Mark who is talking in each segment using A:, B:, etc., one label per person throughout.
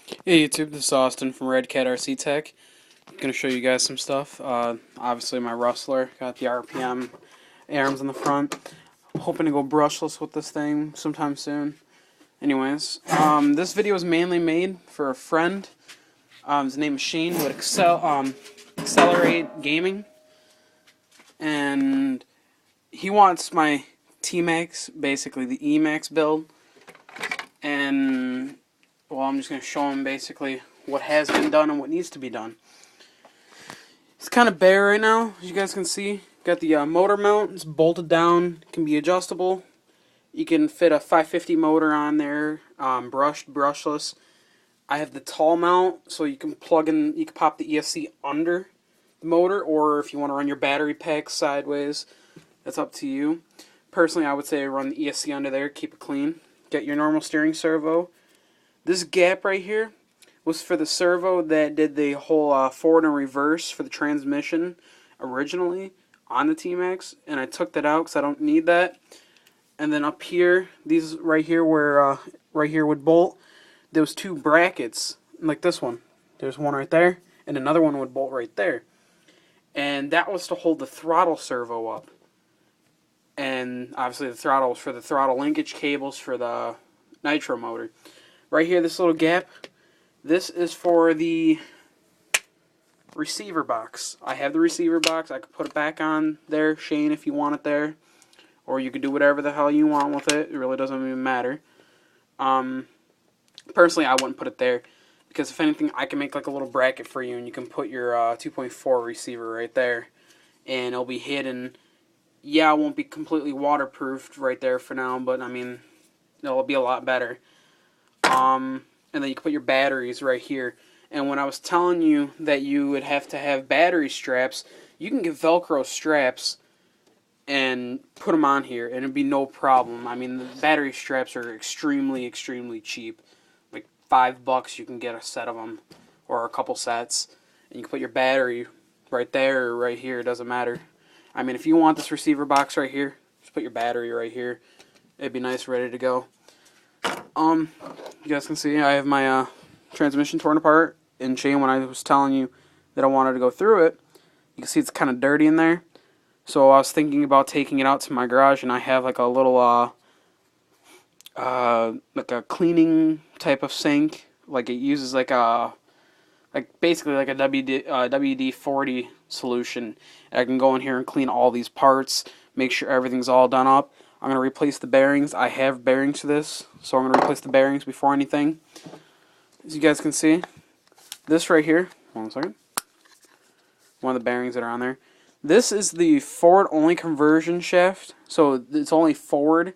A: Hey YouTube, this is Austin from Red Cat RC Tech. I'm going to show you guys some stuff. Obviously my Rustler, got the RPM arms in the front. Hoping to go brushless with this thing sometime soon. Anyways, this video is mainly made for a friend. His name is Shane with XelerateGaming. And he wants my T-maxx, basically the E-maxx build. And well, I'm just going to show him basically what has been done and what needs to be done. It's kind of bare right now, as you guys can see. Got the motor mount, it's bolted down, can be adjustable. You can fit a 550 motor on there, brushed, brushless. I have the tall mount, so you can plug in, you can pop the ESC under the motor, or if you want to run your battery pack sideways, that's up to you. Personally, I would say run the ESC under there, keep it clean. Get your normal steering servo. This gap right here was for the servo that did the whole forward and reverse for the transmission originally on the T-maxx, and I took that out because I don't need that. And then up here, these right here where right here would bolt, there was two brackets like this one. There's one right there, and another one would bolt right there, and that was to hold the throttle servo up. And obviously the throttle was for the throttle linkage cables for the nitro motor. Right here, this little gap, this is for the receiver box. I have the receiver box. I could put it back on there, Shane, if you want it there. Or you could do whatever the hell you want with it. It really doesn't even matter. Personally, I wouldn't put it there, because if anything, I can make like a little bracket for you, and you can put your 2.4 receiver right there. And it'll be hidden. Yeah, it won't be completely waterproofed right there for now, but I mean, it'll be a lot better. And then you can put your batteries right here. And when I was telling you that you would have to have battery straps, you can get Velcro straps and put them on here, and it'd be no problem. I mean, the battery straps are extremely, extremely cheap. Like $5 you can get a set of them, or a couple sets. And you can put your battery right there or right here, it doesn't matter. I mean, if you want this receiver box right here, just put your battery right here. It'd be nice, ready to go. You guys can see I have my transmission torn apart. And Shane, when I was telling you that I wanted to go through it, you can see it's kind of dirty in there. So I was thinking about taking it out to my garage, and I have like a little like a cleaning type of sink. Like it uses like basically like a WD-40 solution. And I can go in here and clean all these parts, make sure everything's all done up. I'm going to replace the bearings. I have bearings for this, so I'm going to replace the bearings before anything. As you guys can see, this right here, one second, one of the bearings that are on there. This is the forward-only conversion shaft, so it's only forward,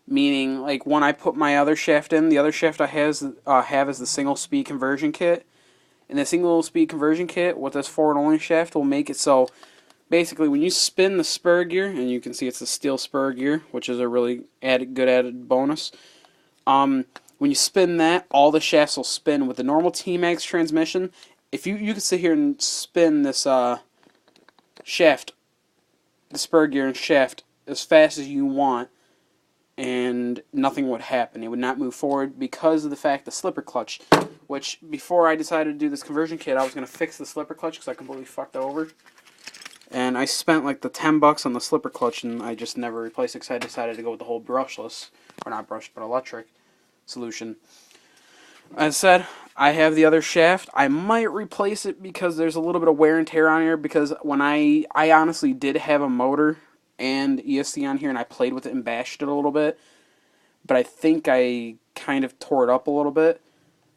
A: meaning like when I put my other shaft in, the other shaft I have is the single-speed conversion kit. And the single-speed conversion kit with this forward-only shaft will make it so basically, when you spin the spur gear, and you can see it's a steel spur gear, which is a really good added bonus. When you spin that, all the shafts will spin. With the normal T-maxx transmission, if you can sit here and spin this shaft, the spur gear and shaft, as fast as you want, and nothing would happen. It would not move forward because of the fact the slipper clutch, which before I decided to do this conversion kit, I was going to fix the slipper clutch because I completely fucked it over. And I spent like the $10 on the slipper clutch, and I just never replaced it because I decided to go with the whole brushless, or not brushed, but electric solution. As I said, I have the other shaft. I might replace it because there's a little bit of wear and tear on here, because when I honestly did have a motor and ESC on here, and I played with it and bashed it a little bit, but I think I kind of tore it up a little bit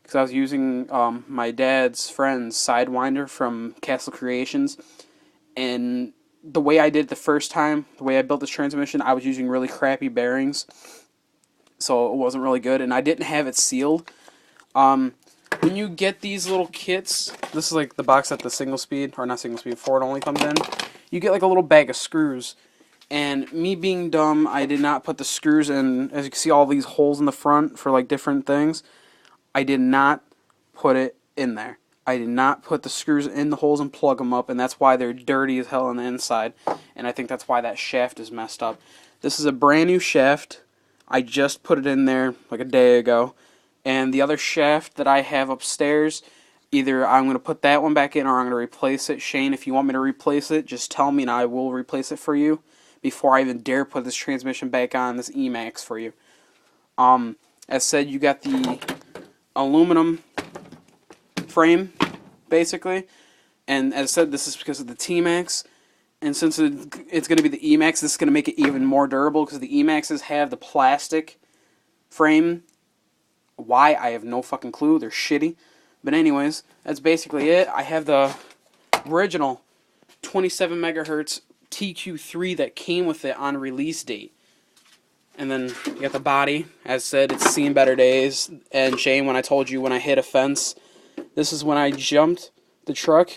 A: because I was using my dad's friend's Sidewinder from Castle Creations. And the way I did it the first time, the way I built this transmission, I was using really crappy bearings, so it wasn't really good, and I didn't have it sealed. When you get these little kits, this is like the box that the forward only comes in, you get like a little bag of screws, and me being dumb, I did not put the screws in. As you can see, all these holes in the front for like different things, I did not put it in there. I did not put the screws in the holes and plug them up, and that's why they're dirty as hell on the inside, and I think that's why that shaft is messed up. This is a brand new shaft. I just put it in there like a day ago, And the other shaft that I have upstairs, either I'm going to put that one back in or I'm going to replace it. Shane, if you want me to replace it, just tell me and I will replace it for you before I even dare put this transmission back on, this E-maxx for you. As said, you got the aluminum frame, basically. And as I said, this is because of the T-maxx. And since it's going to be the E-maxx, this is going to make it even more durable because the E-maxxes have the plastic frame. Why? I have no fucking clue. They're shitty. But anyways, that's basically it. I have the original 27 megahertz TQ3 that came with it on release date. And then you got the body. As said, it's seen better days. And Shane, when I told you when I hit a fence, this is when I jumped the truck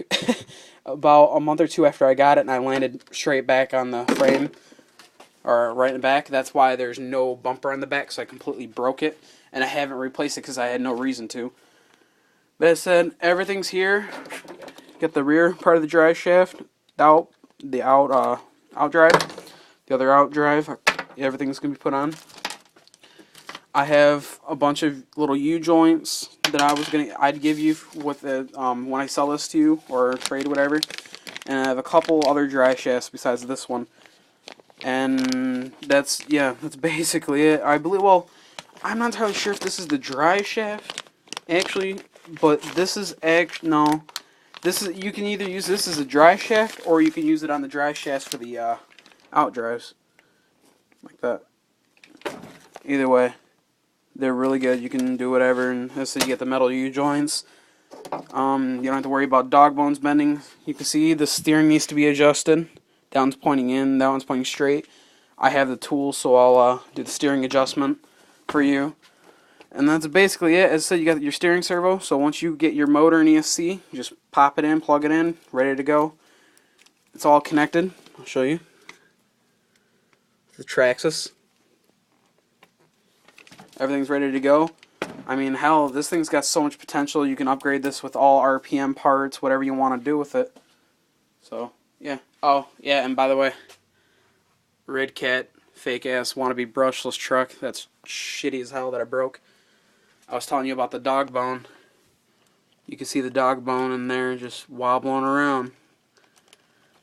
A: about a month or two after I got it, and I landed straight back on the frame, or right in the back. That's why there's no bumper on the back, so I completely broke it, and I haven't replaced it because I had no reason to. But as said, everything's here. Got the rear part of the drive shaft, out drive, the other out drive. Everything's gonna be put on. I have a bunch of little U-joints that I'd give you with the when I sell this to you or trade whatever, and I have a couple other drive shafts besides this one, and that's basically it. I believe. Well, I'm not entirely sure if this is the drive shaft actually, but this is no. This is, you can either use this as a drive shaft or you can use it on the drive shafts for the out drives, like that. Either way. They're really good. You can do whatever, and this is, you get the metal U-joints. You don't have to worry about dog bones bending. You can see the steering needs to be adjusted. That one's pointing in, that one's pointing straight. I have the tools, so I'll do the steering adjustment for you. And that's basically it. As I said, you got your steering servo, so once you get your motor and ESC, just pop it in, plug it in, ready to go. It's all connected. I'll show you. The Traxxas. Everything's ready to go. I mean, hell, this thing's got so much potential. You can upgrade this with all RPM parts, whatever you want to do with it. So, yeah. Oh, yeah, and by the way, Red Cat, fake-ass, wannabe brushless truck. That's shitty as hell that I broke. I was telling you about the dog bone. You can see the dog bone in there just wobbling around.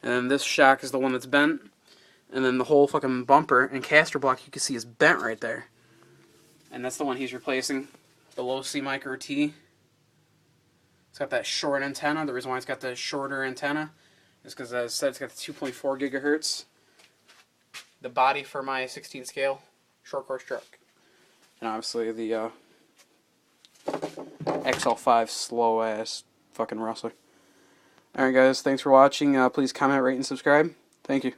A: And then this shock is the one that's bent. And then the whole fucking bumper and caster block you can see is bent right there. And that's the one he's replacing, the low C micro T. It's got that short antenna. The reason why it's got the shorter antenna is because, as I said, it's got the 2.4 gigahertz. The body for my 16 scale short course truck. And obviously the XL5 slow ass fucking rustler. Alright guys, thanks for watching. Please comment, rate, and subscribe. Thank you.